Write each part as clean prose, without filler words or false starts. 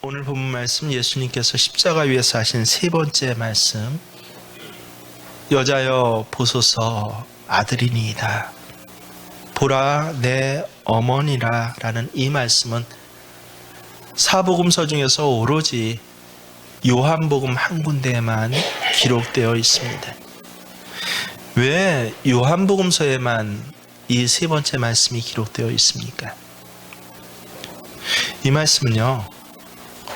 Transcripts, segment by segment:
오늘 본문 말씀, 예수님께서 십자가 위에서 하신 세 번째 말씀, 여자여 보소서 아들이니이다, 보라 내 어머니라 라는 이 말씀은 사복음서 중에서 오로지 요한복음 한 군데에만 기록되어 있습니다. 왜 요한복음서에만 이 세 번째 말씀이 기록되어 있습니까? 이 말씀은요,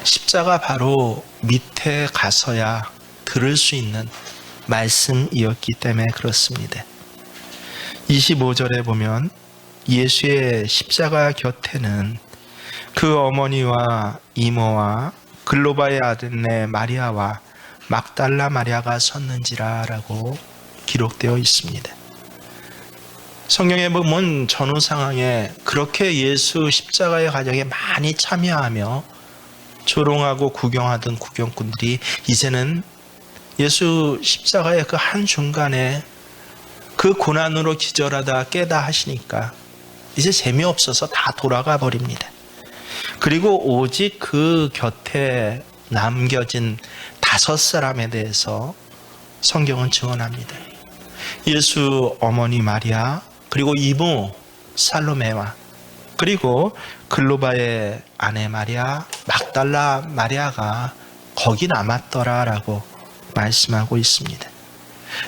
십자가 바로 밑에 가서야 들을 수 있는 말씀이었기 때문에 그렇습니다. 25절에 보면 예수의 십자가 곁에는 그 어머니와 이모와 글로바의 아들네 마리아와 막달라 마리아가 섰는지라 라고 기록되어 있습니다. 성경에 보면 전후 상황에 그렇게 예수 십자가의 과정에 많이 참여하며 조롱하고 구경하던 구경꾼들이 이제는 예수 십자가의 그 한중간에 그 고난으로 기절하다 깨다 하시니까 이제 재미없어서 다 돌아가 버립니다. 그리고 오직 그 곁에 남겨진 5사람에 대해서 성경은 증언합니다. 예수 어머니 마리아, 그리고 이모 살로메와, 그리고 글로바의 아내 마리아, 막달라 마리아가 거기 남았더라라고 말씀하고 있습니다.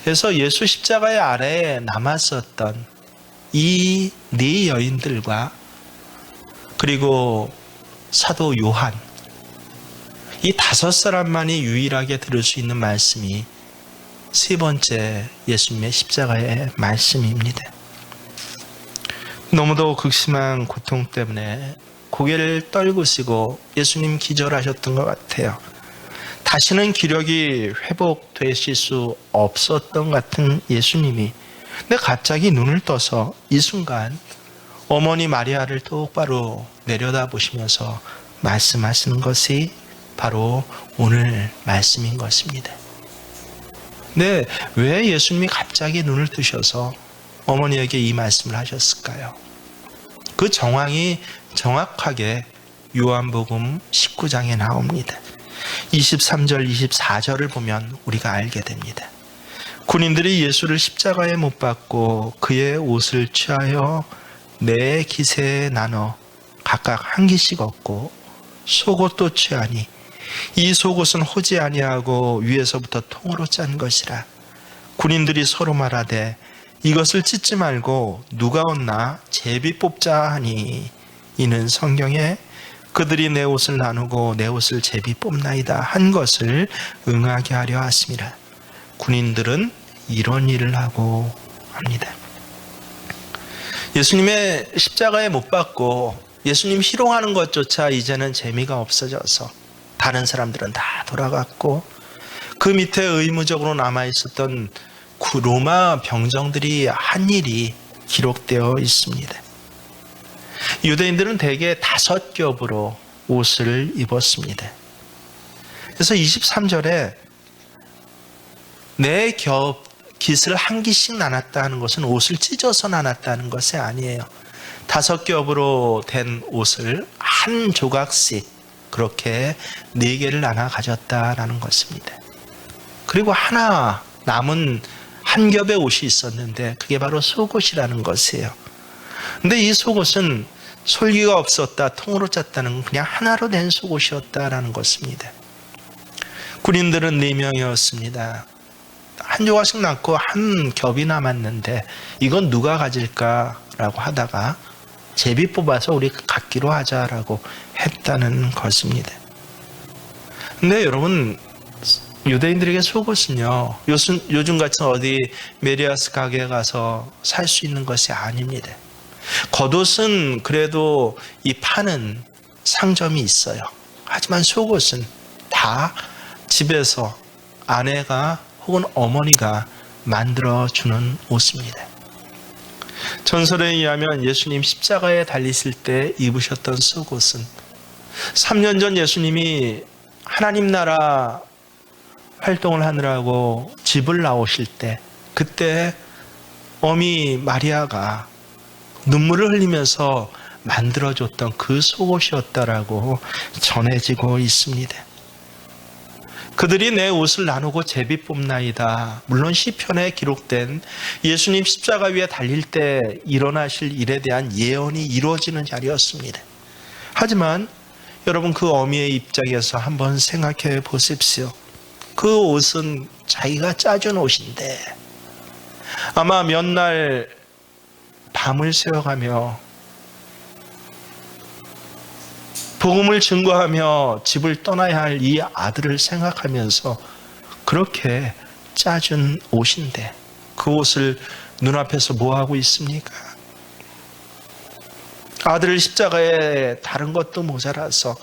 그래서 예수 십자가의 아래에 남았었던 이 네 여인들과 그리고 사도 요한, 이 5사람만이 유일하게 들을 수 있는 말씀이 세 번째 예수님의 십자가의 말씀입니다. 너무도 극심한 고통 때문에 고개를 떨구시고 예수님 기절하셨던 것 같아요. 다시는 기력이 회복되실 수 없었던 같은 예수님이, 근데 갑자기 눈을 떠서 이 순간 어머니 마리아를 똑바로 내려다보시면서 말씀하시는 것이 바로 오늘 말씀인 것입니다. 네, 왜 예수님이 갑자기 눈을 뜨셔서 어머니에게 이 말씀을 하셨을까요? 그 정황이 정확하게 요한복음 19장에 나옵니다. 23절, 24절을 보면 우리가 알게 됩니다. 군인들이 예수를 십자가에 못 박고 그의 옷을 취하여 네 기세에 나눠 각각 한 기씩 얻고 속옷도 취하니 이 속옷은 호지 아니하고 위에서부터 통으로 짠 것이라. 군인들이 서로 말하되 이것을 찢지 말고 누가 얻나 제비 뽑자 하니, 이는 성경에 그들이 내 옷을 나누고 내 옷을 제비 뽑나이다 한 것을 응하게 하려 하심이라. 군인들은 이런 일을 하고 합니다. 예수님의 십자가에 못 박고 예수님 희롱하는 것조차 이제는 재미가 없어져서 다른 사람들은 다 돌아갔고, 그 밑에 의무적으로 남아있었던 로마 병정들이 한 일이 기록되어 있습니다. 유대인들은 대개 5겹으로 옷을 입었습니다. 그래서 23절에 네 겹 깃을 한 기씩 나눴다 하는 것은 옷을 찢어서 나눴다는 것이 아니에요. 5겹으로 된 옷을 한 조각씩 그렇게 4개를 나눠 가졌다라는 것입니다. 그리고 하나 남은 한 겹의 옷이 있었는데 그게 바로 속옷이라는 것이에요. 근데 이 속옷은 솔기가 없었다, 통으로 짰다는 건 그냥 하나로 된 속옷이었다라는 것입니다. 군인들은 4명이었습니다. 한 조각씩 남고 한 겹이 남았는데 이건 누가 가질까라고 하다가 제비 뽑아서 우리 갖기로 하자라고 했다는 것입니다. 근데 여러분, 유대인들에게 속옷은요, 요즘같이 어디 메리아스 가게에 가서 살 수 있는 것이 아닙니다. 겉옷은 그래도 이 파는 상점이 있어요. 하지만 속옷은 다 집에서 아내가 혹은 어머니가 만들어주는 옷입니다. 전설에 의하면 예수님 십자가에 달리실 때 입으셨던 속옷은 3년 전 예수님이 하나님 나라 활동을 하느라고 집을 나오실 때, 그때 어미 마리아가 눈물을 흘리면서 만들어줬던 그 속옷이었다라고 전해지고 있습니다. 그들이 내 옷을 나누고 제비 뽑나이다. 물론 시편에 기록된 예수님 십자가 위에 달릴 때 일어나실 일에 대한 예언이 이루어지는 자리였습니다. 하지만 여러분, 그 어미의 입장에서 한번 생각해 보십시오. 그 옷은 자기가 짜준 옷인데 아마 몇 날 밤을 새워가며 복음을 증거하며 집을 떠나야 할 이 아들을 생각하면서 그렇게 짜준 옷인데 그 옷을 눈앞에서 뭐하고 있습니까? 아들을 십자가에 다른 것도 모자라서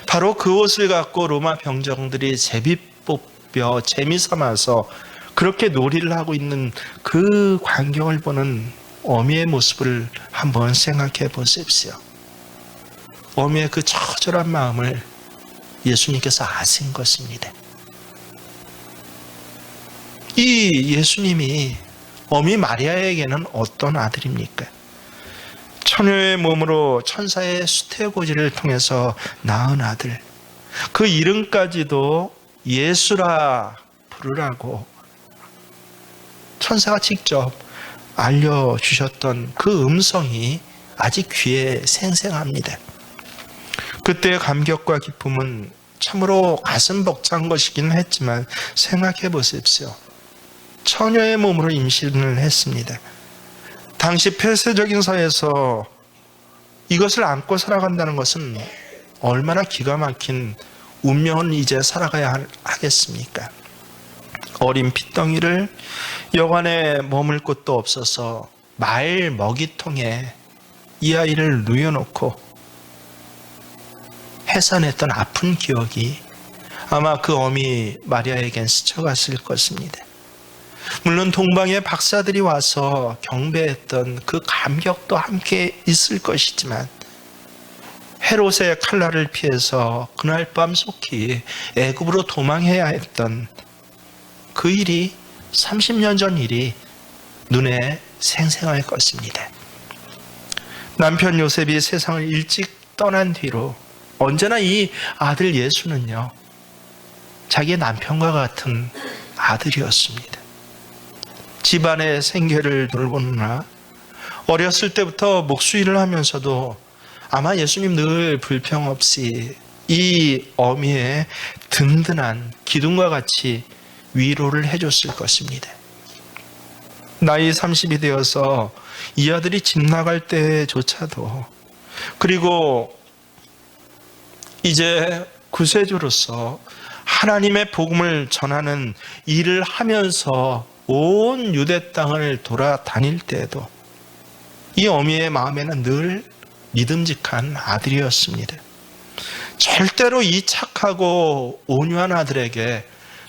바로 그 옷을 갖고 로마 병정들이 제비 뽑혀 재미 삼아서 그렇게 놀이를 하고 있는 그 광경을 보는 어미의 모습을 한번 생각해 보십시오. 어미의 그 처절한 마음을 예수님께서 아신 것입니다. 이 예수님이 어미 마리아에게는 어떤 아들입니까? 처녀의 몸으로 천사의 수태고지를 통해서 낳은 아들, 그 이름까지도 예수라 부르라고 천사가 직접 알려주셨던 그 음성이 아직 귀에 생생합니다. 그때의 감격과 기쁨은 참으로 가슴 벅찬 것이긴 했지만 생각해 보십시오. 처녀의 몸으로 임신을 했습니다. 당시 폐쇄적인 사회에서 이것을 안고 살아간다는 것은 얼마나 기가 막힌 운명은 이제 살아가야 하겠습니까? 어린 핏덩이를 여관에 머물 곳도 없어서 말 먹이통에 이 아이를 누워놓고 해산했던 아픈 기억이 아마 그 어미 마리아에겐 스쳐갔을 것입니다. 물론 동방의 박사들이 와서 경배했던 그 감격도 함께 있을 것이지만 헤롯의 칼날을 피해서 그날 밤 속히 애굽으로 도망해야 했던 그 일이 30년 전 일이 눈에 생생할 것입니다. 남편 요셉이 세상을 일찍 떠난 뒤로 언제나 이 아들 예수는요, 자기의 남편과 같은 아들이었습니다. 집안의 생계를 돌보느라 어렸을 때부터 목수일을 하면서도 아마 예수님 늘 불평 없이 이 어미의 든든한 기둥과 같이 위로를 해줬을 것입니다. 나이 30이 되어서 이 아들이 집 나갈 때조차도, 그리고 이제 구세주로서 하나님의 복음을 전하는 일을 하면서 온 유대 땅을 돌아다닐 때에도 이 어미의 마음에는 늘 믿음직한 아들이었습니다. 절대로 이 착하고 온유한 아들에게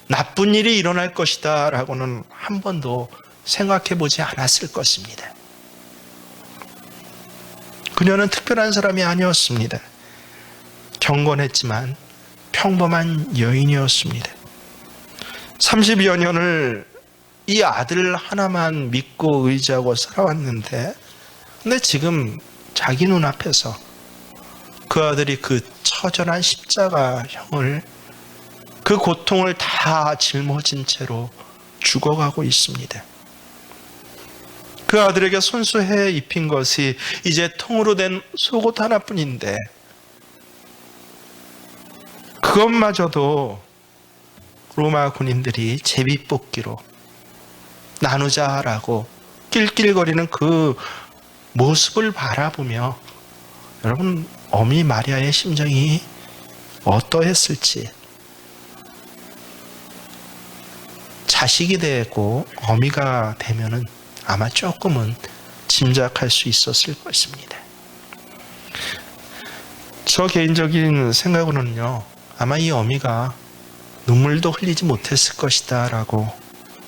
나쁜 일이 일어날 것이다 라고는 한 번도 생각해 보지 않았을 것입니다. 그녀는 특별한 사람이 아니었습니다. 경건했지만 평범한 여인이었습니다. 30여 년을 이 아들 하나만 믿고 의지하고 살아왔는데, 근데 지금 자기 눈앞에서 그 아들이 그 처절한 십자가형을, 그 고통을 다 짊어진 채로 죽어가고 있습니다. 그 아들에게 손수해 입힌 것이 이제 통으로 된 속옷 하나뿐인데 그것마저도 로마 군인들이 제비뽑기로 나누자라고 낄낄거리는 그 모습을 바라보며 여러분, 어미 마리아의 심정이 어떠했을지, 자식이 되고 어미가 되면은 아마 조금은 짐작할 수 있었을 것입니다. 저 개인적인 생각으로는요, 아마 이 어미가 눈물도 흘리지 못했을 것이다 라고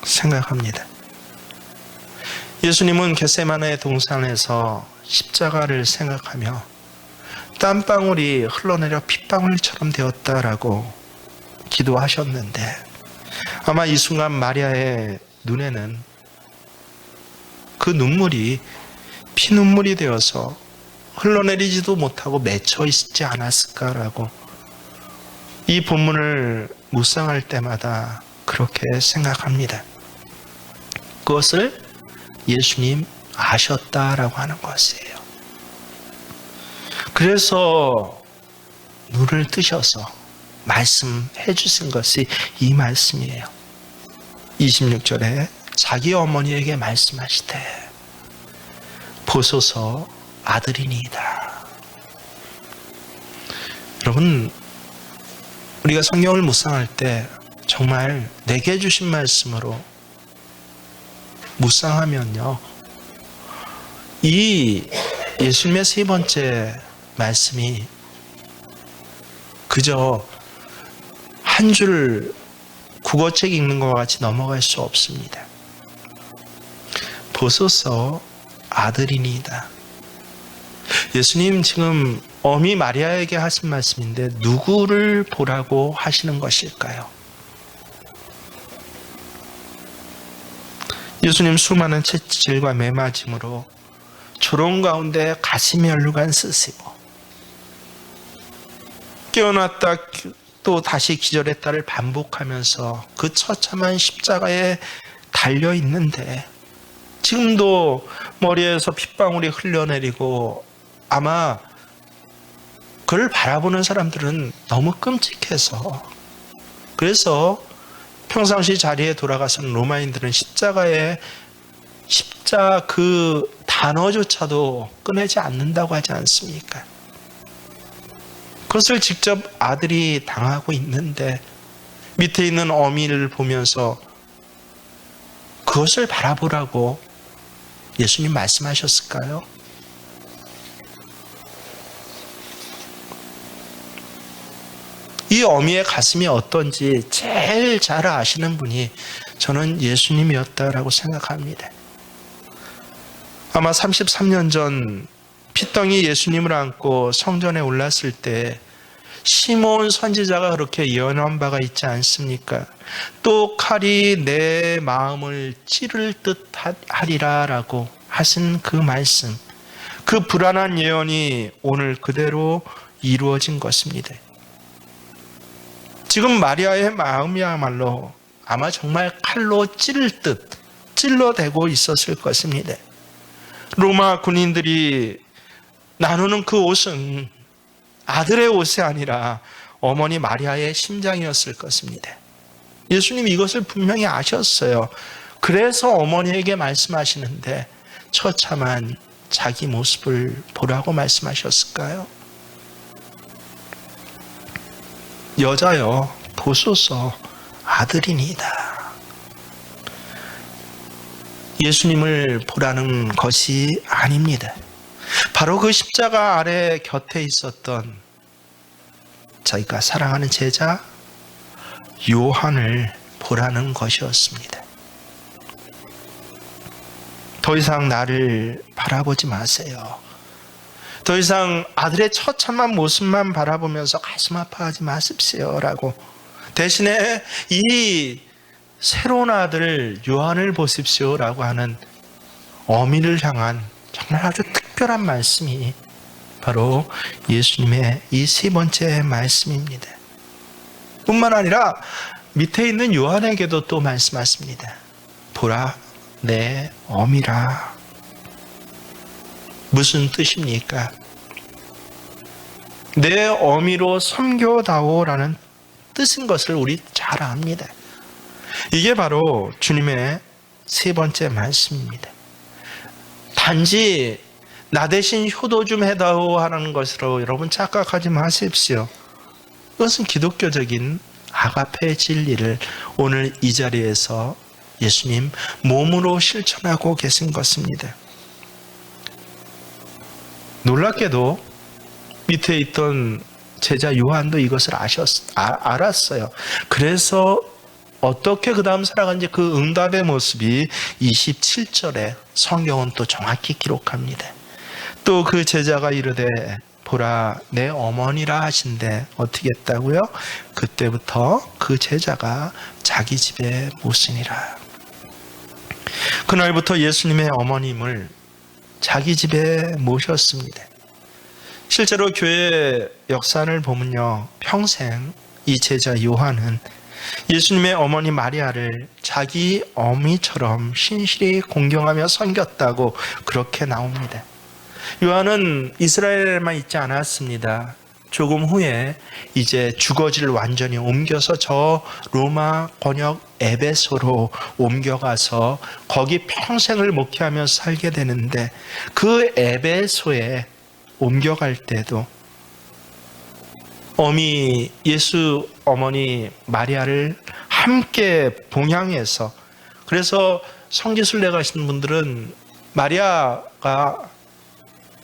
생각합니다. 예수님은 겟세마네 동산에서 십자가를 생각하며 땀방울이 흘러내려 핏방울처럼 되었다라고 기도하셨는데, 아마 이 순간 마리아의 눈에는 그 눈물이 피눈물이 되어서 흘러내리지도 못하고 맺혀 있지 않았을까라고 이 본문을 묵상할 때마다 그렇게 생각합니다. 그것을 예수님 아셨다라고 하는 것이에요. 그래서 눈을 뜨셔서 말씀해 주신 것이 이 말씀이에요. 26절에 자기 어머니에게 말씀하시되 보소서 아들이니이다. 여러분, 우리가 성경을 묵상할 때 정말 내게 주신 말씀으로 묵상하면요, 이 예수님의 세 번째 말씀이 그저 한 줄 국어책 읽는 것과 같이 넘어갈 수 없습니다. 보소서 아들이니이다. 예수님 지금 어미 마리아에게 하신 말씀인데 누구를 보라고 하시는 것일까요? 예수님 수많은 채찍질과 매맞음으로 조롱 가운데 가슴이 얼룩한 쓰시고 깨어났다 또 다시 기절했다를 반복하면서 그 처참한 십자가에 달려 있는데 지금도 머리에서 핏방울이 흘러내리고 아마 그를 바라보는 사람들은 너무 끔찍해서 그래서 평상시 자리에 돌아가서는 로마인들은 십자 그 단어조차도 꺼내지 않는다고 하지 않습니까? 그것을 직접 아들이 당하고 있는데 밑에 있는 어미를 보면서 그것을 바라보라고 예수님 말씀하셨을까요? 이 어미의 가슴이 어떤지 제일 잘 아시는 분이 저는 예수님이었다라고 생각합니다. 아마 33년 전 핏덩이 예수님을 안고 성전에 올랐을 때 시몬 선지자가 그렇게 예언한 바가 있지 않습니까? 또 칼이 내 마음을 찌를 듯 하리라라고 하신 그 말씀, 그 불안한 예언이 오늘 그대로 이루어진 것입니다. 지금 마리아의 마음이야말로 아마 정말 칼로 찌를 듯 찔러대고 있었을 것입니다. 로마 군인들이 나누는 그 옷은 아들의 옷이 아니라 어머니 마리아의 심장이었을 것입니다. 예수님이 이것을 분명히 아셨어요. 그래서 어머니에게 말씀하시는데 처참한 자기 모습을 보라고 말씀하셨을까요? 여자여 보소서 아들이니이다. 예수님을 보라는 것이 아닙니다. 바로 그 십자가 아래 곁에 있었던 자기가 사랑하는 제자 요한을 보라는 것이었습니다. 더 이상 나를 바라보지 마세요. 더 이상 아들의 처참한 모습만 바라보면서 가슴 아파하지 마십시오 라고 대신에 이 새로운 아들 요한을 보십시오 라고 하는 어미를 향한 정말 아주 특별한 말씀이 바로 예수님의 이 세 번째 말씀입니다. 뿐만 아니라 밑에 있는 요한에게도 또 말씀하십니다. 보라 내 어미라. 무슨 뜻입니까? 내 어미로 섬겨다오라는 뜻인 것을 우리 잘 압니다. 이게 바로 주님의 세 번째 말씀입니다. 단지 나 대신 효도 좀 해다오 하는 것으로 여러분 착각하지 마십시오. 이것은 기독교적인 아가페 진리를 오늘 이 자리에서 예수님 몸으로 실천하고 계신 것입니다. 놀랍게도 밑에 있던 제자 요한도 이것을 알았어요. 그래서 어떻게 그 다음 살아간지 그 응답의 모습이 27절에 성경은 또 정확히 기록합니다. 또 그 제자가 이르되 보라 내 어머니라 하신데 어떻게 했다고요? 그때부터 그 제자가 자기 집에 모시니라. 그날부터 예수님의 어머님을 자기 집에 모셨습니다. 실제로 교회 역사를 보면요, 평생 이 제자 요한은 예수님의 어머니 마리아를 자기 어미처럼 신실히 공경하며 섬겼다고 그렇게 나옵니다. 요한은 이스라엘에만 있지 않았습니다. 조금 후에 이제 주거지를 완전히 옮겨서 저 로마 권역 에베소로 옮겨가서 거기 평생을 목회하며 살게 되는데, 그 에베소에 옮겨갈 때도 예수 어머니 마리아를 함께 봉양해서, 그래서 성지순례 가시는 분들은 마리아가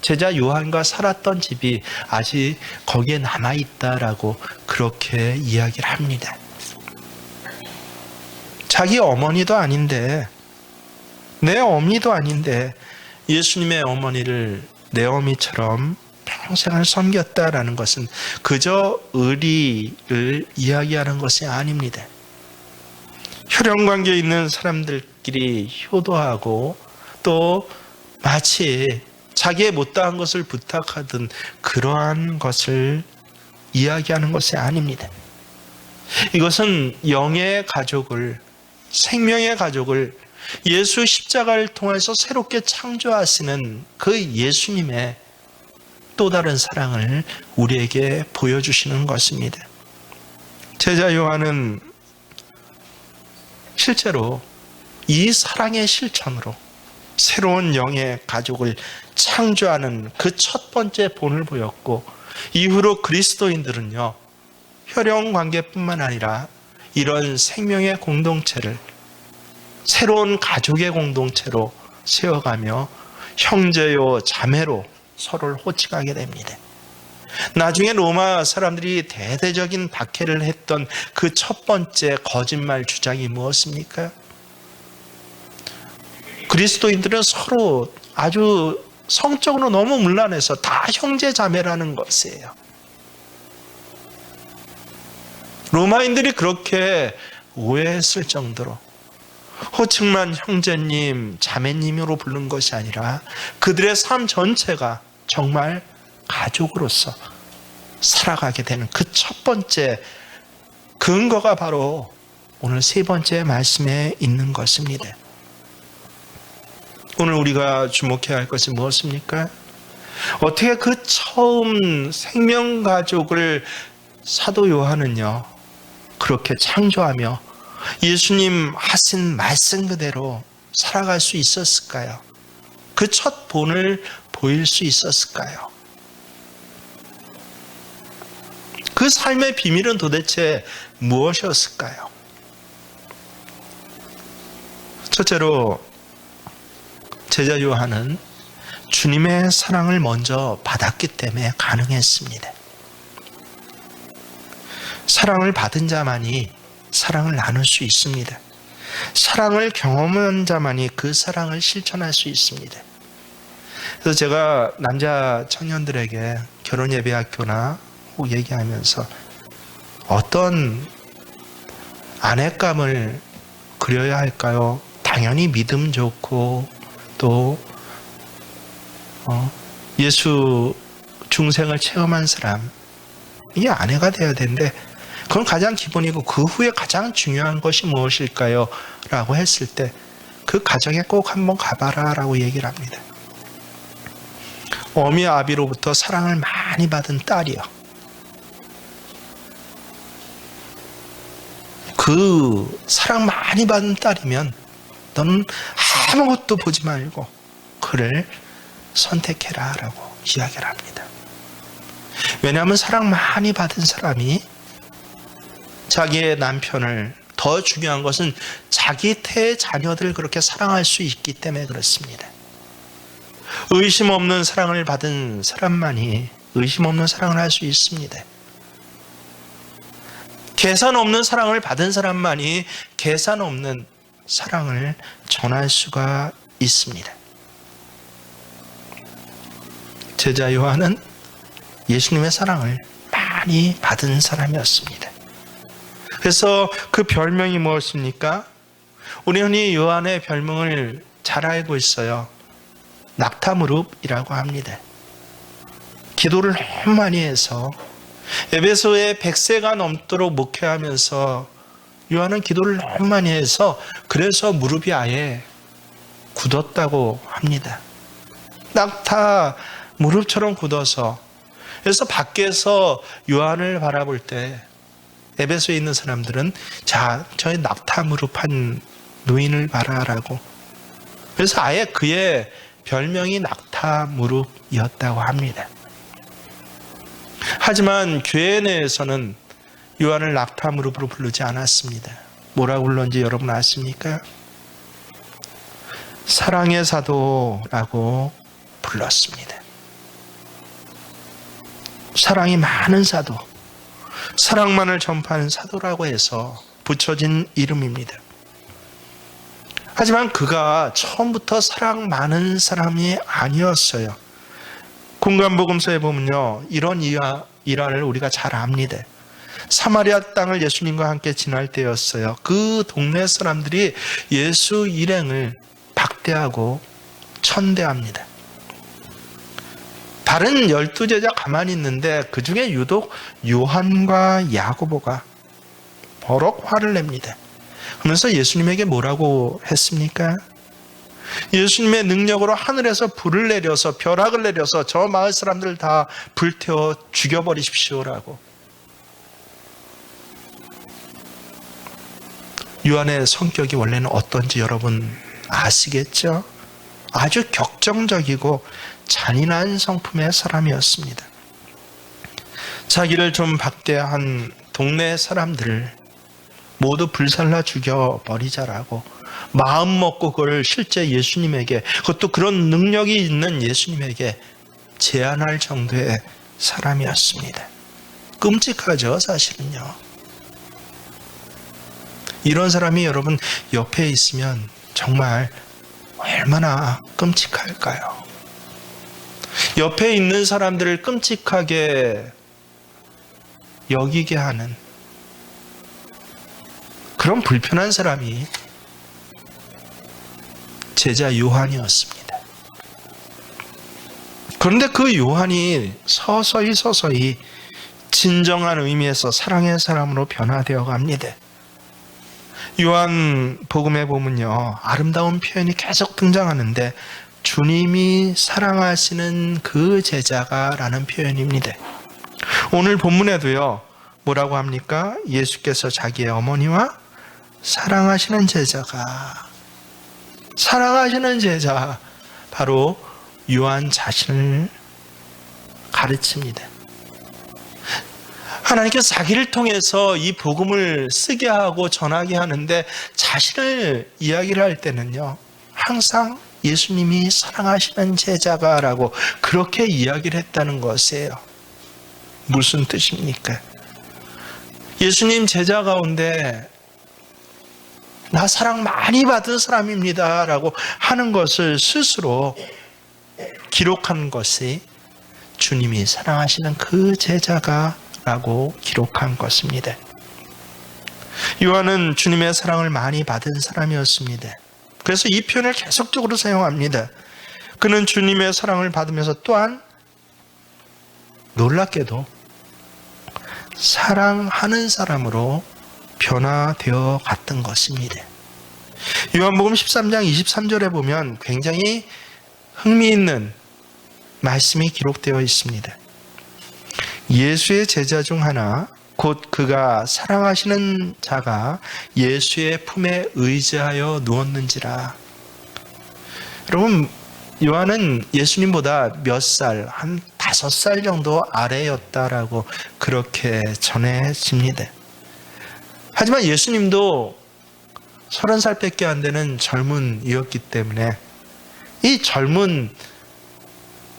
제자 요한과 살았던 집이 아직 거기에 남아있다라고 그렇게 이야기를 합니다. 자기 어머니도 아닌데, 내 어미도 아닌데 예수님의 어머니를 내 어미처럼 평생을 섬겼다라는 것은 그저 의리를 이야기하는 것이 아닙니다. 혈연관계에 있는 사람들끼리 효도하고 또 마치 자기의 못다한 것을 부탁하던 그러한 것을 이야기하는 것이 아닙니다. 이것은 영의 가족을, 생명의 가족을 예수 십자가를 통해서 새롭게 창조하시는 그 예수님의 또 다른 사랑을 우리에게 보여주시는 것입니다. 제자 요한은 실제로 이 사랑의 실천으로 새로운 영의 가족을 창조하는 그 첫 번째 본을 보였고, 이후로 그리스도인들은요, 혈연 관계뿐만 아니라 이런 생명의 공동체를 새로운 가족의 공동체로 세워가며 형제요 자매로 서로를 호칭하게 됩니다. 나중에 로마 사람들이 대대적인 박해를 했던 그 첫 번째 거짓말 주장이 무엇입니까? 그리스도인들은 서로 아주 성적으로 너무 문란해서 다 형제 자매라는 것이에요. 로마인들이 그렇게 오해했을 정도로 호칭만 형제님, 자매님으로 부른 것이 아니라 그들의 삶 전체가 정말 가족으로서 살아가게 되는 그 첫 번째 근거가 바로 오늘 세 번째 말씀에 있는 것입니다. 오늘 우리가 주목해야 할 것이 무엇입니까? 어떻게 그 처음 생명가족을 사도 요한은요, 그렇게 창조하며 예수님 하신 말씀 그대로 살아갈 수 있었을까요? 그 첫 본을 보일 수 있었을까요? 그 삶의 비밀은 도대체 무엇이었을까요? 첫째로 제자 요한은 주님의 사랑을 먼저 받았기 때문에 가능했습니다. 사랑을 받은 자만이 사랑을 나눌 수 있습니다. 사랑을 경험한 자만이 그 사랑을 실천할 수 있습니다. 그래서 제가 남자 청년들에게 결혼 예배학교나 혹 얘기하면서 어떤 아내감을 그려야 할까요? 당연히 믿음 좋고 또 예수 중생을 체험한 사람, 이게 아내가 되어야 되는데 그건 가장 기본이고, 그 후에 가장 중요한 것이 무엇일까요? 라고 했을 때 그 가정에 꼭 한번 가봐라 라고 얘기를 합니다. 어미 아비로부터 사랑을 많이 받은 딸이요, 그 사랑 많이 받은 딸이면 너는 아무것도 보지 말고 그를 선택해라 라고 이야기를 합니다. 왜냐하면 사랑 많이 받은 사람이 자기의 남편을, 더 중요한 것은 자기 태의 자녀들을 그렇게 사랑할 수 있기 때문에 그렇습니다. 의심 없는 사랑을 받은 사람만이 의심 없는 사랑을 할 수 있습니다. 계산 없는 사랑을 받은 사람만이 계산 없는 사랑을 전할 수가 있습니다. 제자 요한은 예수님의 사랑을 많이 받은 사람이었습니다. 그래서 그 별명이 무엇입니까? 우리 흔히 요한의 별명을 잘 알고 있어요. 낙타무릎이라고 합니다. 기도를 너무 많이 해서 에베소에 100세가 넘도록 목회하면서 요한은 기도를 너무 많이 해서 그래서 무릎이 아예 굳었다고 합니다. 낙타 무릎처럼 굳어서, 그래서 밖에서 요한을 바라볼 때 에베소에 있는 사람들은 자, 저희 낙타 무릎한 노인을 봐라라고. 그래서 아예 그의 별명이 낙타 무릎이었다고 합니다. 하지만 교회 내에서는 요한을 낙타 무릎으로 부르지 않았습니다. 뭐라고 불렀는지 여러분 아십니까? 사랑의 사도라고 불렀습니다. 사랑이 많은 사도, 사랑만을 전파하는 사도라고 해서 붙여진 이름입니다. 하지만 그가 처음부터 사랑 많은 사람이 아니었어요. 공간복음서에 보면요, 이런 일화를 우리가 잘 압니다. 사마리아 땅을 예수님과 함께 지날 때였어요. 그 동네 사람들이 예수 일행을 박대하고 천대합니다. 다른 12제자 가만히 있는데 그 중에 유독 요한과 야고보가 버럭 화를 냅니다. 그러면서 예수님에게 뭐라고 했습니까? 예수님의 능력으로 하늘에서 불을 내려서 벼락을 내려서 저 마을 사람들 다 불태워 죽여버리십시오라고. 요한의 성격이 원래는 어떤지 여러분 아시겠죠? 아주 격정적이고 잔인한 성품의 사람이었습니다. 자기를 좀 박대한 동네 사람들을 모두 불살라 죽여버리자라고 마음 먹고 그걸 실제 예수님에게, 그것도 그런 능력이 있는 예수님에게 제안할 정도의 사람이었습니다. 끔찍하죠, 사실은요. 이런 사람이 여러분 옆에 있으면 정말 얼마나 끔찍할까요? 옆에 있는 사람들을 끔찍하게 여기게 하는 그런 불편한 사람이 제자 요한이었습니다. 그런데 그 요한이 서서히 진정한 의미에서 사랑의 사람으로 변화되어 갑니다. 요한 복음에 보면요, 아름다운 표현이 계속 등장하는데 주님이 사랑하시는 그 제자가 라는 표현입니다. 오늘 본문에도요, 뭐라고 합니까? 예수께서 자기의 어머니와 사랑하시는 제자가, 사랑하시는 제자, 바로 요한 자신을 가르칩니다. 하나님께서 자기를 통해서 이 복음을 쓰게 하고 전하게 하는데 자신을 이야기를 할 때는요, 항상 예수님이 사랑하시는 제자가 라고 그렇게 이야기를 했다는 것이에요. 무슨 뜻입니까? 예수님 제자 가운데 나 사랑 많이 받은 사람입니다 라고 하는 것을 스스로 기록한 것이 주님이 사랑하시는 그 제자가 라고 기록한 것입니다. 요한은 주님의 사랑을 많이 받은 사람이었습니다. 그래서 이 표현을 계속적으로 사용합니다. 그는 주님의 사랑을 받으면서 또한 놀랍게도 사랑하는 사람으로 변화되어 갔던 것입니다. 요한복음 13장 23절에 보면 굉장히 흥미있는 말씀이 기록되어 있습니다. 예수의 제자 중 하나, 곧 그가 사랑하시는 자가 예수의 품에 의지하여 누웠는지라. 여러분, 요한은 예수님보다 몇 살, 한 5살 정도 아래였다라고 그렇게 전해집니다. 하지만 예수님도 30살밖에 안 되는 젊은이였기 때문에 이 젊은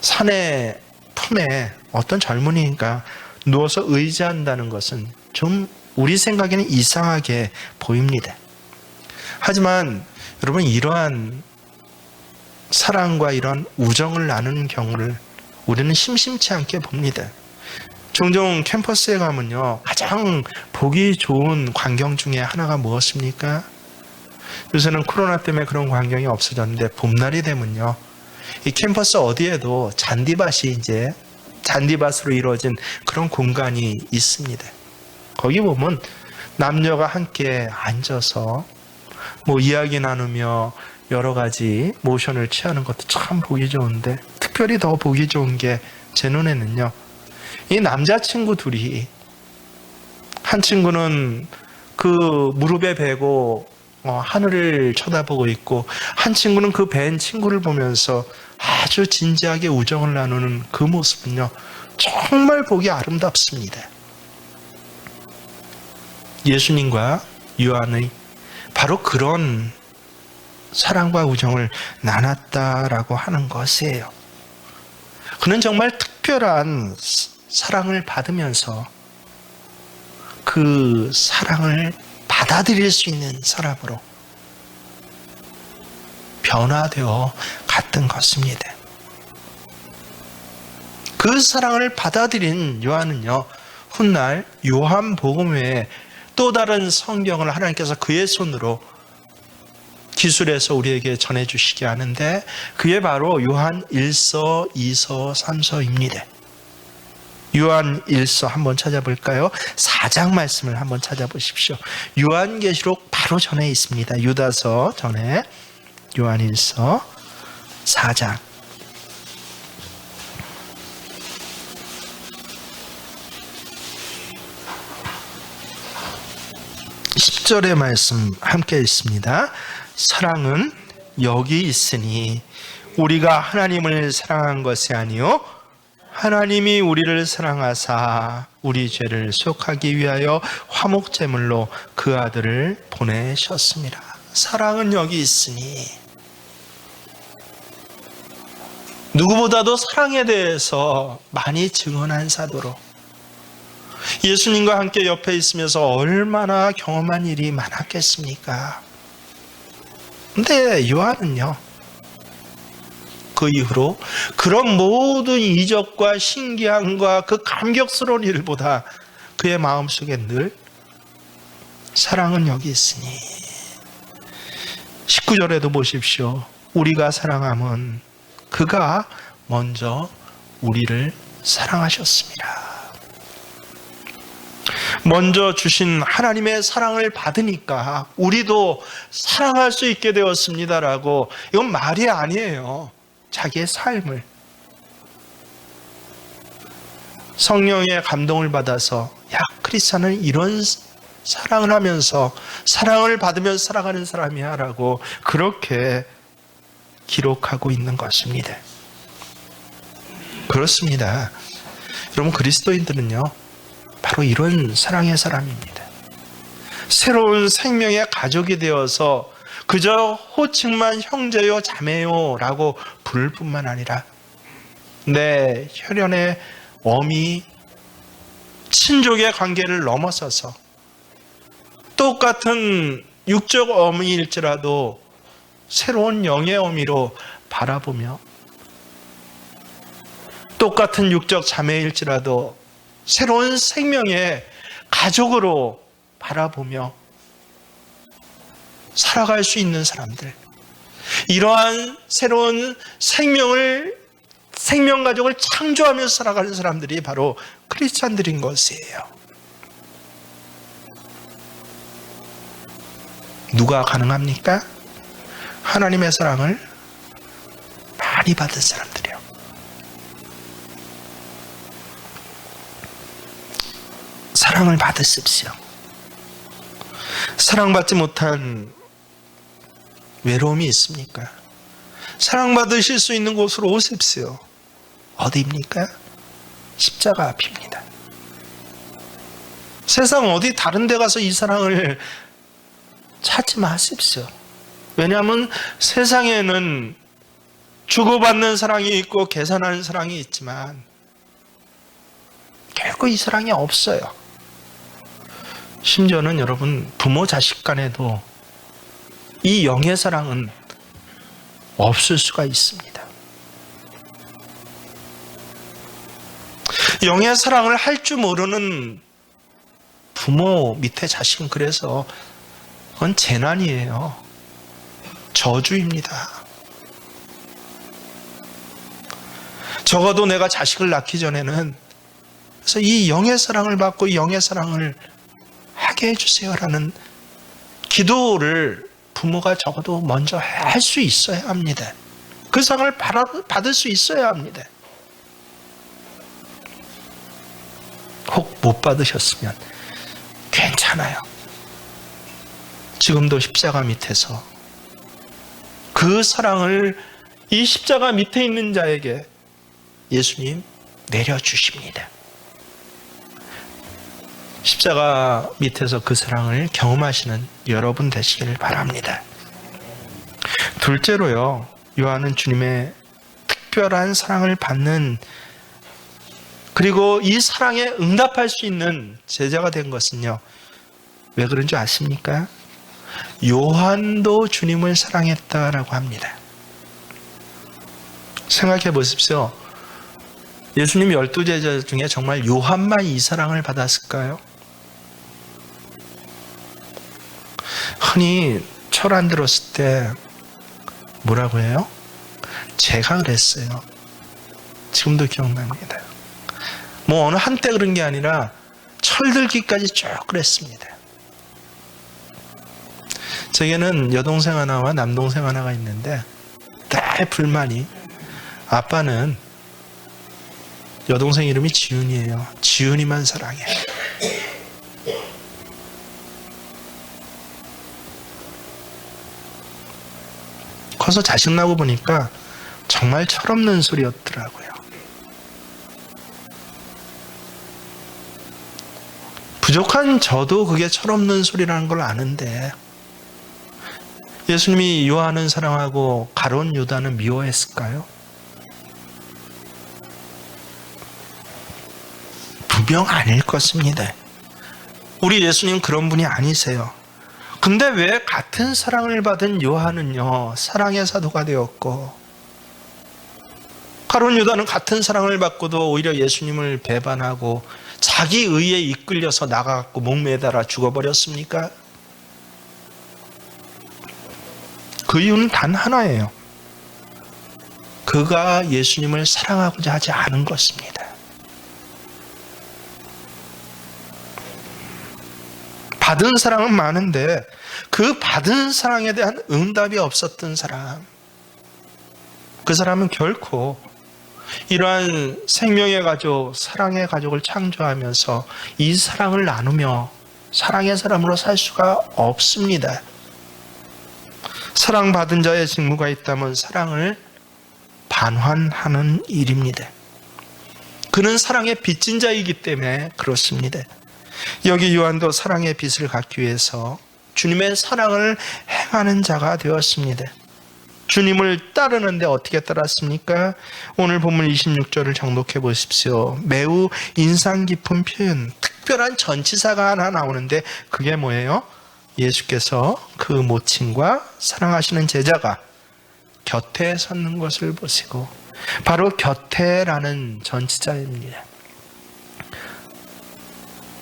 사내 품에 어떤 젊은이가 누워서 의지한다는 것은 좀 우리 생각에는 이상하게 보입니다. 하지만 여러분, 이러한 사랑과 이런 우정을 나누는 경우를 우리는 심심치 않게 봅니다. 종종 캠퍼스에 가면요, 가장 보기 좋은 광경 중에 하나가 무엇입니까? 요새는 코로나 때문에 그런 광경이 없어졌는데 봄날이 되면요, 이 캠퍼스 어디에도 잔디밭이 이제 잔디밭으로 이루어진 그런 공간이 있습니다. 거기 보면 남녀가 함께 앉아서 뭐 이야기 나누며 여러 가지 모션을 취하는 것도 참 보기 좋은데, 특별히 더 보기 좋은 게 제 눈에는요, 이 남자친구 둘이, 한 친구는 그 무릎에 베고 하늘을 쳐다보고 있고, 한 친구는 그 벤 친구를 보면서 아주 진지하게 우정을 나누는 그 모습은요, 정말 보기 아름답습니다. 예수님과 요한의 바로 그런 사랑과 우정을 나눴다라고 하는 것이에요. 그는 정말 특별한 사랑을 받으면서 그 사랑을 받아들일 수 있는 사람으로 변화되어 갔던 것입니다. 그 사랑을 받아들인 요한은요, 훗날 요한복음에 또 다른 성경을 하나님께서 그의 손으로 기술해서 우리에게 전해주시게 하는데, 그게 바로 요한 1서, 2서, 3서입니다. 요한 1서 한번 찾아볼까요? 4장 말씀을 한번 찾아보십시오. 요한계시록 바로 전에 있습니다. 유다서 전에 요한 1서 4장. 10절의 말씀 함께 있습니다. 사랑은 여기 있으니 우리가 하나님을 사랑한 것이 아니요 하나님이 우리를 사랑하사 우리 죄를 속하기 위하여 화목제물로 그 아들을 보내셨습니다. 사랑은 여기 있으니, 누구보다도 사랑에 대해서 많이 증언한 사도로 예수님과 함께 옆에 있으면서 얼마나 경험한 일이 많았겠습니까? 근데 요한은요, 그 이후로 그런 모든 이적과 신기함과 그 감격스러운 일보다 그의 마음속에 늘 사랑은 여기 있으니, 19절에도 보십시오. 우리가 사랑함은 그가 먼저 우리를 사랑하셨습니다. 먼저 주신 하나님의 사랑을 받으니까 우리도 사랑할 수 있게 되었습니다라고, 이건 말이 아니에요. 자기의 삶을, 성령의 감동을 받아서, 야, 크리스찬은 이런 사랑을 하면서 사랑을 받으면서 살아가는 사람이야 라고 그렇게 기록하고 있는 것입니다. 그렇습니다. 여러분, 그리스도인들은요, 바로 이런 사랑의 사람입니다. 새로운 생명의 가족이 되어서 그저 호칭만 형제요 자매요 라고 부를 뿐만 아니라 내 혈연의 어미 친족의 관계를 넘어서서 똑같은 육적 어미일지라도 새로운 영의 어미로 바라보며, 똑같은 육적 자매일지라도 새로운 생명의 가족으로 바라보며 살아갈 수 있는 사람들, 이러한 새로운 생명가족을 창조하면서 살아가는 사람들이 바로 크리스찬들인 것이에요. 누가 가능합니까? 하나님의 사랑을 많이 받은 사람들이요. 사랑을 받으십시오. 사랑받지 못한 외로움이 있습니까? 사랑받으실 수 있는 곳으로 오십시오. 어디입니까? 십자가 앞입니다. 세상 어디 다른 데 가서 이 사랑을 찾지 마십시오. 왜냐하면 세상에는 주고받는 사랑이 있고 계산하는 사랑이 있지만 결국 이 사랑이 없어요. 심지어는 여러분, 부모 자식 간에도 이 영의 사랑은 없을 수가 있습니다. 영의 사랑을 할 줄 모르는 부모 밑에 자식은 그래서 그건 재난이에요. 저주입니다. 적어도 내가 자식을 낳기 전에는 그래서 이 영의 사랑을 받고 이 영의 사랑을 하게 해주세요라는 기도를 부모가 적어도 먼저 할 수 있어야 합니다. 그 사랑을 받을 수 있어야 합니다. 혹 못 받으셨으면 괜찮아요. 지금도 십자가 밑에서 그 사랑을 이 십자가 밑에 있는 자에게 예수님 내려주십니다. 십자가 밑에서 그 사랑을 경험하시는 여러분 되시길 바랍니다. 둘째로요, 요한은 주님의 특별한 사랑을 받는, 그리고 이 사랑에 응답할 수 있는 제자가 된 것은요, 왜 그런 줄 아십니까? 요한도 주님을 사랑했다라고 합니다. 생각해 보십시오. 예수님 12제자 중에 정말 요한만 이 사랑을 받았을까요? 흔히 철안 들었을 때 뭐라고 해요? 제가 그랬어요. 지금도 기억납니다. 뭐 어느 한때 그런 게 아니라 철들기까지 쭉 그랬습니다. 제게는 여동생 하나와 남동생 하나가 있는데 늘 불만이, 아빠는 여동생 이름이 지훈이에요. 지훈이만 사랑해. 커서 자식 나고 보니까 정말 철없는 소리였더라고요. 부족한 저도 그게 철없는 소리라는 걸 아는데 예수님이 요한은 사랑하고 가룟 유다는 미워했을까요? 분명 아닐 것입니다. 우리 예수님 그런 분이 아니세요. 근데 왜 같은 사랑을 받은 요한은요, 사랑의 사도가 되었고, 가룟 유다는 같은 사랑을 받고도 오히려 예수님을 배반하고 자기 의에 이끌려서 나가고 목매달아 죽어버렸습니까? 그 이유는 단 하나예요. 그가 예수님을 사랑하고자 하지 않은 것입니다. 받은 사랑은 많은데 그 받은 사랑에 대한 응답이 없었던 사람, 그 사람은 결코 이러한 생명의 가족, 사랑의 가족을 창조하면서 이 사랑을 나누며 사랑의 사람으로 살 수가 없습니다. 사랑받은 자의 직무가 있다면 사랑을 반환하는 일입니다. 그는 사랑의 빚진 자이기 때문에 그렇습니다. 여기 요한도 사랑의 빚을 갚기 위해서 주님의 사랑을 행하는 자가 되었습니다. 주님을 따르는데 어떻게 따랐습니까? 오늘 본문 26절을 정독해 보십시오. 매우 인상 깊은 표현, 특별한 전치사가 하나 나오는데 그게 뭐예요? 예수께서 그 모친과 사랑하시는 제자가 곁에 섰는 것을 보시고, 바로 곁에라는 전치사입니다.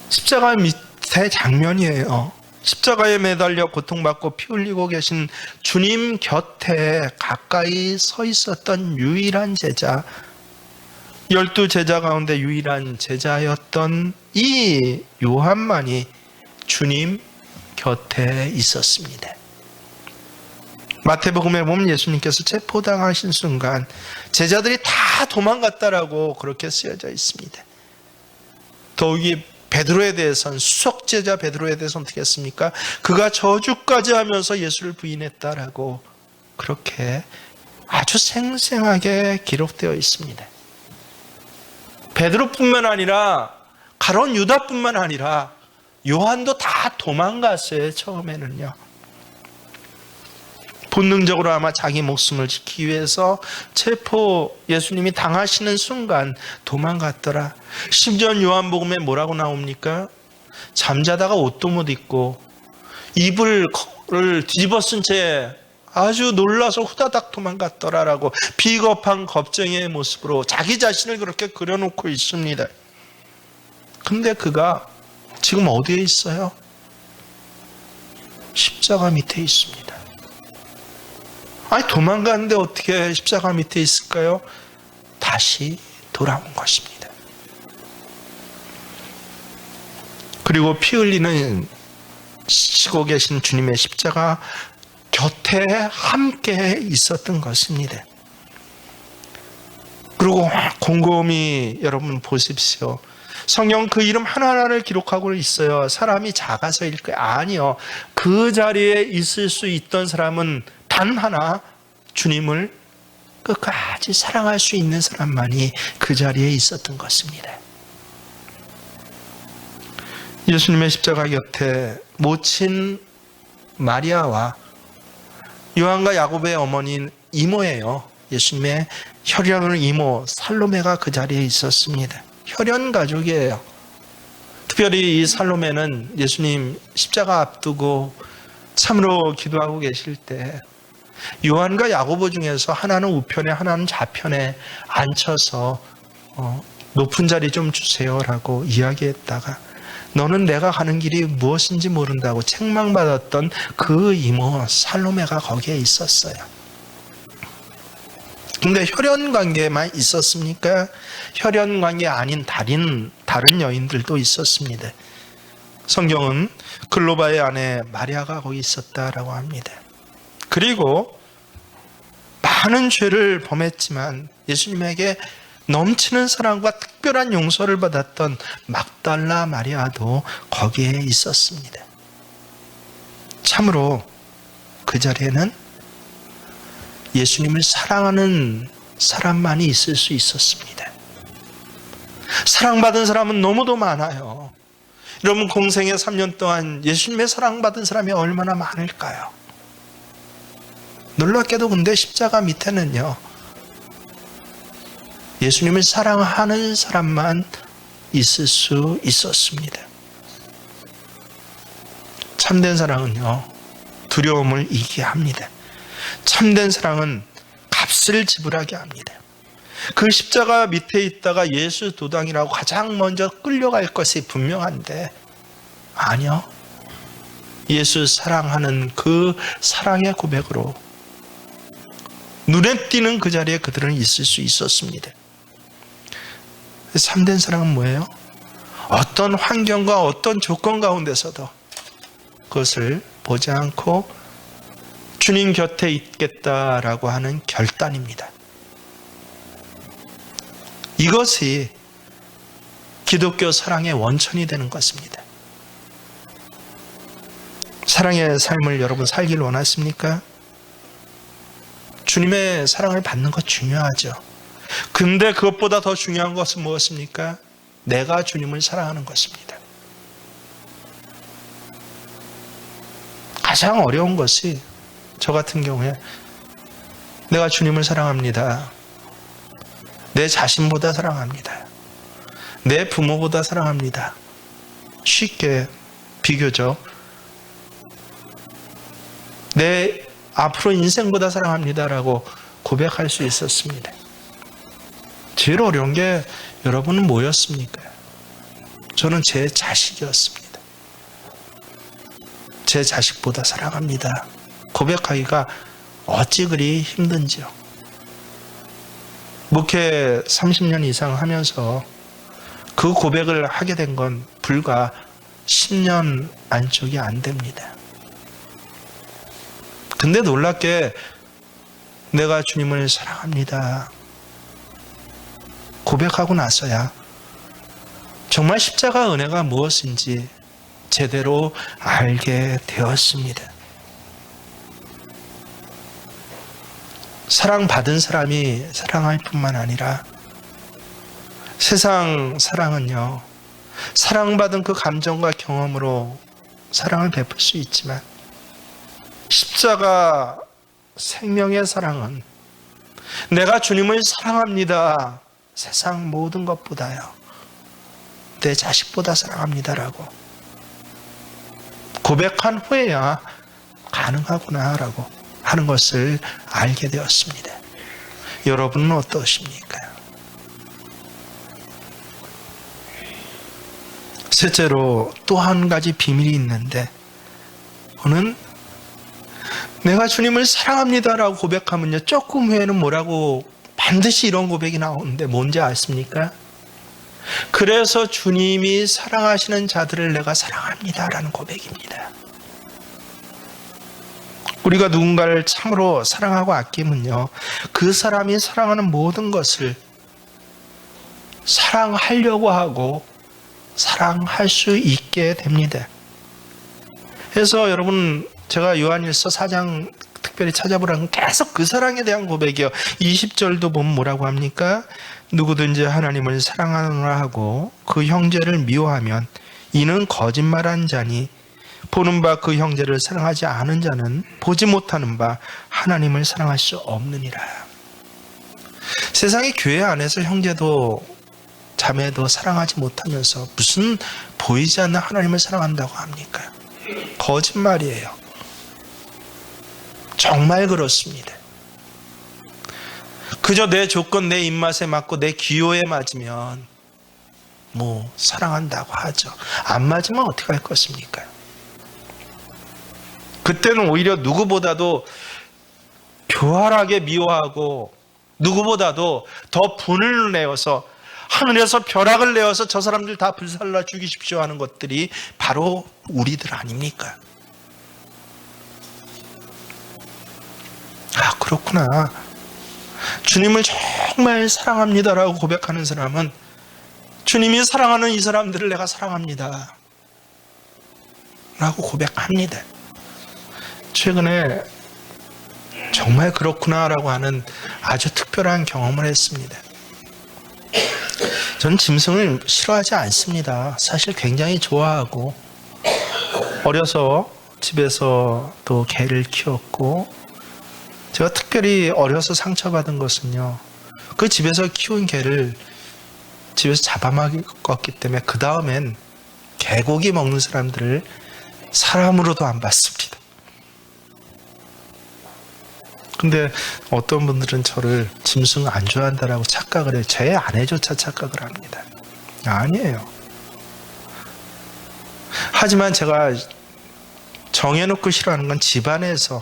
십자가 밑에 장면이에요. 십자가에 매달려 고통받고 피 흘리고 계신 주님 곁에 가까이 서 있었던 유일한 제자, 12제자 가운데 유일한 제자였던 이 요한만이 주님 곁에 있었습니다. 마태복음에 보면 예수님께서 체포당하신 순간 제자들이 다 도망갔다라고 그렇게 쓰여져 있습니다. 더욱이 베드로에 대해서는, 수석제자 베드로에 대해서는 어떻게 했습니까? 그가 저주까지 하면서 예수를 부인했다라고 그렇게 아주 생생하게 기록되어 있습니다. 베드로뿐만 아니라 가룟 유다뿐만 아니라 요한도 다 도망갔어요. 처음에는요. 본능적으로 아마 자기 목숨을 지키기 위해서 예수님이 당하시는 순간 도망갔더라. 심지어 요한복음에 뭐라고 나옵니까? 잠자다가 옷도 못 입고 이불을 뒤집어 쓴 채 아주 놀라서 후다닥 도망갔더라라고 비겁한 겁쟁이의 모습으로 자기 자신을 그렇게 그려놓고 있습니다. 근데 그가 지금 어디에 있어요? 십자가 밑에 있습니다. 아니 도망가는데 어떻게 십자가 밑에 있을까요? 다시 돌아온 것입니다. 그리고 피 흘리는 쉬고 계신 주님의 십자가 곁에 함께 있었던 것입니다. 그리고 곰곰이 여러분 보십시오. 성경 그 이름 하나하나를 기록하고 있어요. 사람이 작아서일 거예요. 아니요. 그 자리에 있을 수 있던 사람은 단 하나, 주님을 끝까지 사랑할 수 있는 사람만이 그 자리에 있었던 것입니다. 예수님의 십자가 곁에 모친 마리아와 요한과 야고보의 어머니인 이모예요. 예수님의 혈연의 이모 살로메가 그 자리에 있었습니다. 혈연 가족이에요. 특별히 이 살로메는 예수님 십자가 앞두고 참으로 기도하고 계실 때 요한과 야고보 중에서 하나는 우편에 하나는 좌편에 앉혀서 높은 자리 좀 주세요라고 이야기했다가 너는 내가 가는 길이 무엇인지 모른다고 책망받았던 그 이모 살로메가 거기에 있었어요. 근데 혈연 관계만 있었습니까? 혈연 관계 아닌 다른 여인들도 있었습니다. 성경은 글로바의 아내 마리아가 거기 있었다라고 합니다. 그리고 많은 죄를 범했지만 예수님에게 넘치는 사랑과 특별한 용서를 받았던 막달라 마리아도 거기에 있었습니다. 참으로 그 자리에는 예수님을 사랑하는 사람만이 있을 수 있었습니다. 사랑받은 사람은 너무도 많아요. 여러분 공생의 3년 동안 예수님의 사랑받은 사람이 얼마나 많을까요? 놀랍게도 근데 십자가 밑에는요, 예수님을 사랑하는 사람만 있을 수 있었습니다. 참된 사랑은요, 두려움을 이기게 합니다. 참된 사랑은 값을 지불하게 합니다. 그 십자가 밑에 있다가 예수 도당이라고 가장 먼저 끌려갈 것이 분명한데 아니요. 예수 사랑하는 그 사랑의 고백으로 눈에 띄는 그 자리에 그들은 있을 수 있었습니다. 참된 사랑은 뭐예요? 어떤 환경과 어떤 조건 가운데서도 그것을 보지 않고 주님 곁에 있겠다라고 하는 결단입니다. 이것이 기독교 사랑의 원천이 되는 것입니다. 사랑의 삶을 여러분 살길 원하십니까? 주님의 사랑을 받는 것 중요하죠. 근데 그것보다 더 중요한 것은 무엇입니까? 내가 주님을 사랑하는 것입니다. 가장 어려운 것이 저 같은 경우에 내가 주님을 사랑합니다. 내 자신보다 사랑합니다. 내 부모보다 사랑합니다. 쉽게 비교적 내 앞으로 인생보다 사랑합니다라고 고백할 수 있었습니다. 제일 어려운 게 여러분은 뭐였습니까? 저는 제 자식이었습니다. 제 자식보다 사랑합니다. 고백하기가 어찌 그리 힘든지요. 목회 30년 이상 하면서 그 고백을 하게 된 건 불과 10년 안쪽이 안 됩니다. 근데 놀랍게 내가 주님을 사랑합니다 고백하고 나서야 정말 십자가 은혜가 무엇인지 제대로 알게 되었습니다. 사랑받은 사람이 사랑할 뿐만 아니라 세상 사랑은요, 사랑받은 그 감정과 경험으로 사랑을 베풀 수 있지만 십자가 생명의 사랑은 내가 주님을 사랑합니다. 세상 모든 것보다요. 내 자식보다 사랑합니다라고 고백한 후에야 가능하구나라고 하는 것을 알게 되었습니다. 여러분은 어떠십니까? 셋째로 또 한 가지 비밀이 있는데, 그거는 내가 주님을 사랑합니다라고 고백하면요, 조금 후에는 뭐라고 반드시 이런 고백이 나오는데 뭔지 아십니까? 그래서 주님이 사랑하시는 자들을 내가 사랑합니다라는 고백입니다. 우리가 누군가를 참으로 사랑하고 아끼면요, 그 사람이 사랑하는 모든 것을 사랑하려고 하고 사랑할 수 있게 됩니다. 그래서 여러분, 제가 요한일서 4장 특별히 찾아보라는 계속 그 사랑에 대한 고백이요. 20절도 보면 뭐라고 합니까? 누구든지 하나님을 사랑하노라 하고 그 형제를 미워하면 이는 거짓말한 자니 보는 바 그 형제를 사랑하지 않은 자는 보지 못하는 바 하나님을 사랑할 수 없느니라. 세상의 교회 안에서 형제도 자매도 사랑하지 못하면서 무슨 보이지 않는 하나님을 사랑한다고 합니까? 거짓말이에요. 정말 그렇습니다. 그저 내 조건, 내 입맛에 맞고 내 기호에 맞으면 뭐 사랑한다고 하죠. 안 맞으면 어떻게 할 것입니까? 그때는 오히려 누구보다도 교활하게 미워하고 누구보다도 더 분을 내어서 하늘에서 벼락을 내어서 저 사람들 다 불살라 죽이십시오 하는 것들이 바로 우리들 아닙니까? 아, 그렇구나. 주님을 정말 사랑합니다라고 고백하는 사람은 주님이 사랑하는 이 사람들을 내가 사랑합니다 라고 고백합니다. 최근에 정말 그렇구나라고 하는 아주 특별한 경험을 했습니다. 저는 짐승을 싫어하지 않습니다. 사실 굉장히 좋아하고 어려서 집에서 또 개를 키웠고, 제가 특별히 어려서 상처받은 것은요, 그 집에서 키운 개를 집에서 잡아먹었기 때문에 그 다음엔 개고기 먹는 사람들을 사람으로도 안 봤습니다. 근데 어떤 분들은 저를 짐승 안 좋아한다라고 착각을 해요. 제 아내조차 착각을 합니다. 아니에요. 하지만 제가 정해놓고 싫어하는 건 집안에서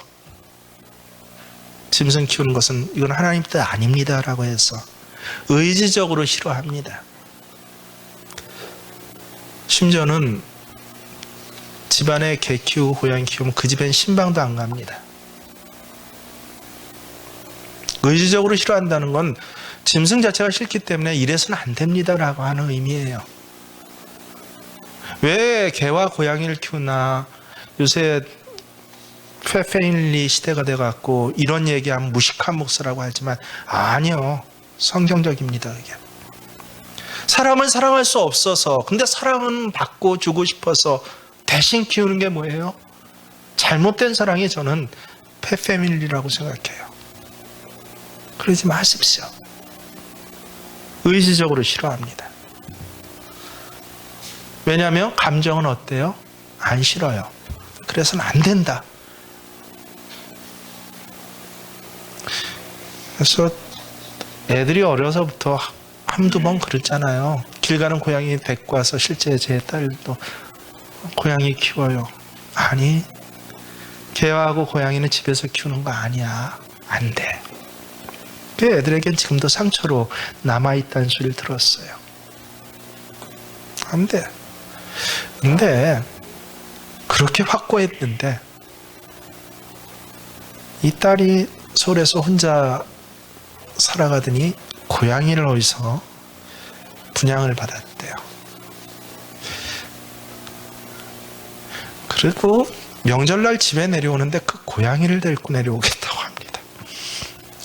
짐승 키우는 것은 이건 하나님 뜻 아닙니다라고 해서 의지적으로 싫어합니다. 심지어는 집안에 개 키우고 고양이 키우면 그 집엔 신방도 안 갑니다. 의지적으로 싫어한다는 건 짐승 자체가 싫기 때문에 이래서는 안 됩니다라고 하는 의미예요. 왜 개와 고양이를 키우나, 요새 패밀리 시대가 돼갖고 이런 얘기하면 무식한 목사라고 하지만 아니요, 성경적입니다. 이게 사람을 사랑할 수 없어서, 근데 사랑은 받고 주고 싶어서 대신 키우는 게 뭐예요? 잘못된 사랑이 저는 패밀리라고 생각해요. 그러지 마십시오. 의지적으로 싫어합니다. 왜냐하면 감정은 어때요? 안 싫어요. 그래서는 안 된다. 그래서 애들이 어려서부터 한두 번 그랬잖아요. 길 가는 고양이 데리고 와서, 실제 제 딸도 고양이 키워요. 아니, 개하고 고양이는 집에서 키우는 거 아니야. 안 돼. 그 애들에겐 지금도 상처로 남아있다는 소리를 들었어요. 안 돼. 근데 그렇게 확고했는데 이 딸이 서울에서 혼자 살아가더니 고양이를 어디서 분양을 받았대요. 그리고 명절날 집에 내려오는데 그 고양이를 데리고 내려오겠다고 합니다.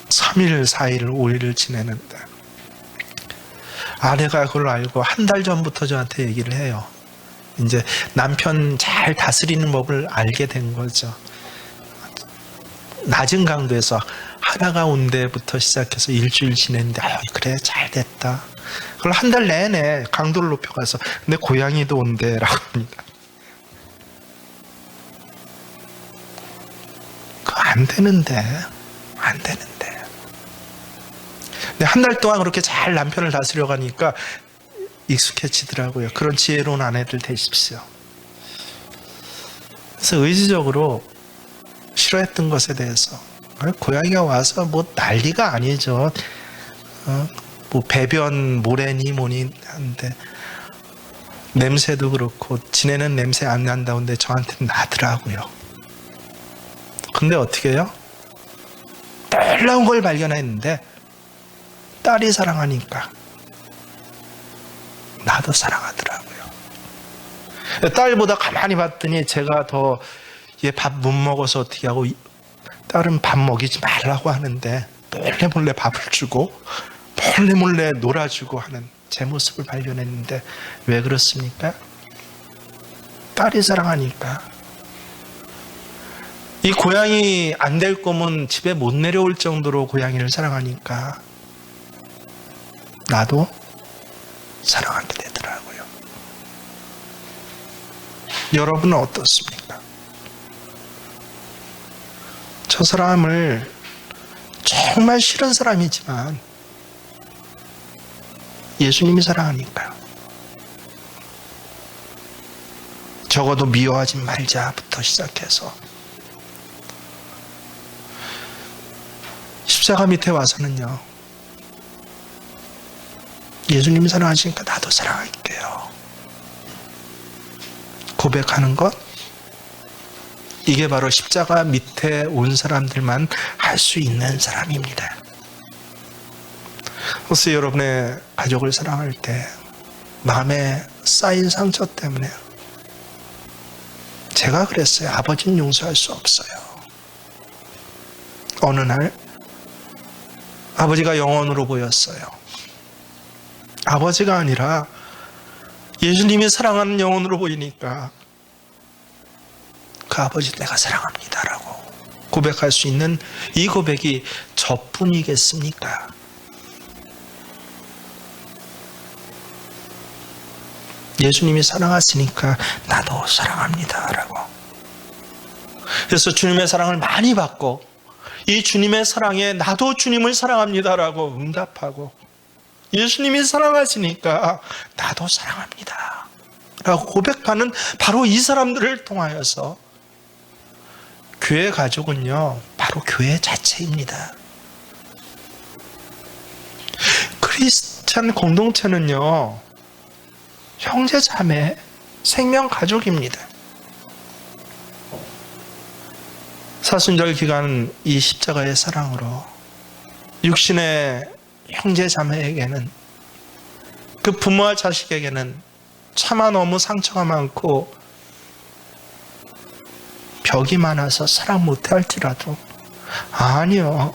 3일, 4일, 5일을 지내는데 아내가 그걸 알고 한 달 전부터 저한테 얘기를 해요. 이제 남편 잘 다스리는 법을 알게 된 거죠. 낮은 강도에서 하나가 온 데부터 시작해서 일주일 지냈는데, 그래 잘 됐다. 그걸 한 달 내내 강도를 높여가서, 근데 고양이도 온대라고 합니다. 그거 안 되는데. 근데 한 달 동안 그렇게 잘 남편을 다스려 가니까 익숙해지더라고요. 그런 지혜로운 아내들 되십시오. 그래서 의지적으로 싫어했던 것에 대해서, 고양이가 와서 뭐 난리가 아니죠. 뭐 배변 모래니 뭐니 하는데 냄새도 그렇고 지네는 냄새 안 난다는데 저한테는 나더라고요. 근데 어떻게 해요? 놀라운 걸 발견했는데 딸이 사랑하니까 나도 사랑하더라고요. 딸보다 가만히 봤더니 제가 더 얘 밥 못 먹어서 어떻게 하고 딸은 밥 먹이지 말라고 하는데 몰래 몰래 밥을 주고 몰래 몰래 놀아주고 하는 제 모습을 발견했는데 왜 그렇습니까? 딸이 사랑하니까. 이 고양이 안 될 거면 집에 못 내려올 정도로 고양이를 사랑하니까 나도 사랑하게 되더라고요. 여러분은 어떻습니까? 저 사람을 정말 싫은 사람이지만 예수님이 사랑하니까요. 적어도 미워하지 말자부터 시작해서 십자가 밑에 와서는요, 예수님이 사랑하시니까 나도 사랑할게요 고백하는 것, 이게 바로 십자가 밑에 온 사람들만 할 수 있는 사람입니다. 그래서 여러분의 가족을 사랑할 때 마음에 쌓인 상처 때문에, 제가 그랬어요. 아버지는 용서할 수 없어요. 어느 날 아버지가 영혼으로 보였어요. 아버지가 아니라 예수님이 사랑하는 영혼으로 보이니까 그 아버지 내가 사랑합니다라고 고백할 수 있는 이 고백이 저뿐이겠습니까? 예수님이 사랑하시니까 나도 사랑합니다라고. 그래서 주님의 사랑을 많이 받고 이 주님의 사랑에 나도 주님을 사랑합니다라고 응답하고, 예수님이 사랑하시니까 나도 사랑합니다 라고 고백하는 바로 이 사람들을 통하여서 교회 가족은요, 바로 교회 자체입니다. 크리스찬 공동체는요, 형제 자매, 생명 가족입니다. 사순절 기간 이 십자가의 사랑으로 육신의 형제 자매에게는, 그 부모와 자식에게는 차마 너무 상처가 많고 벽이 많아서 사랑 못해 할지라도, 아니요,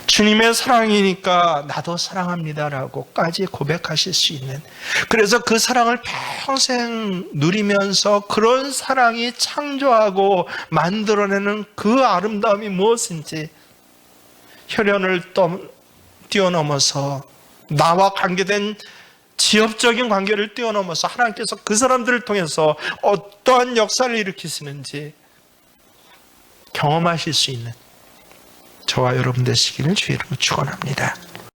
주님의 사랑이니까 나도 사랑합니다라고까지 고백하실 수 있는, 그래서 그 사랑을 평생 누리면서 그런 사랑이 창조하고 만들어내는 그 아름다움이 무엇인지, 혈연을 뛰어넘어서 나와 관계된 지역적인 관계를 뛰어넘어서 하나님께서 그 사람들을 통해서 어떠한 역사를 일으키시는지 경험하실 수 있는 저와 여러분 되시기를 주의 이름으로 축원합니다.